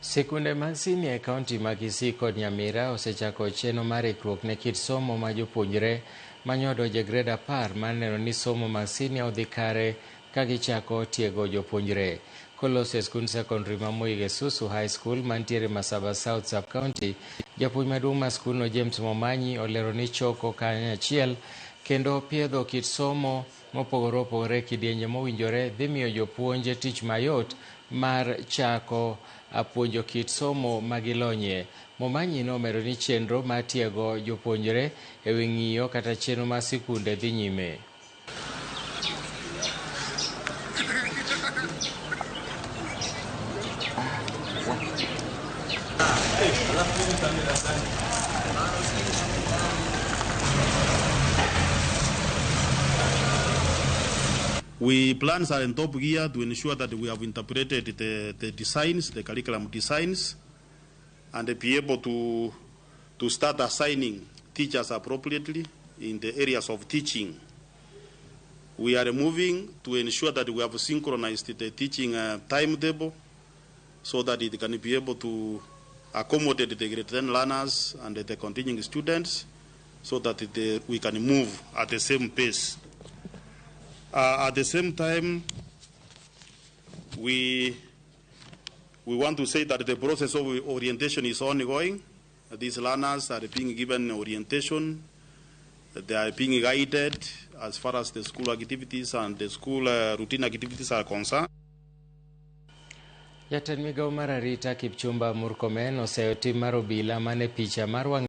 Sikunde mag sinia e kaunti mag Kisii kod Nyamira osechako chenro mar ikruok ne kit somo ma jopuonjre manyodonjo e grade 10 mar neno ni somo mag sinia odhi kare ka gichako tiego jopuonjre. Kolose skund secondary ma Moig'ith High School mantiere Masaba South Sub-County, japuonj maduong' mar skundno James Momanyi olero ni choko kanyachiel kendo piedho kit somo mopogore opogore kidienje mowinjore dhi miyo jopuonje tich mayot mar chako puonjo kit somo magilonyie. Momanyi nomedo ni chenro mar tiego jopuonjre e wi ng'iyo kata chenro mar sikunde dhi nyime. We plans are in top gear to ensure that we have interpreted the designs, the curriculum designs, and be able to start assigning teachers appropriately in the areas of teaching. We are moving to ensure that we have synchronized the teaching timetable so that it can be able to accommodate the grade 10 learners and the continuing students so that we can move at the same pace. At the same time, we want to say that the process of orientation is ongoing. These learners are being given orientation. They are being guided as far as the school activities and the school routine activities are concerned. Jatend migawo mar arita Kipchumba Murkomen oseyo tim mar obila mane picha mar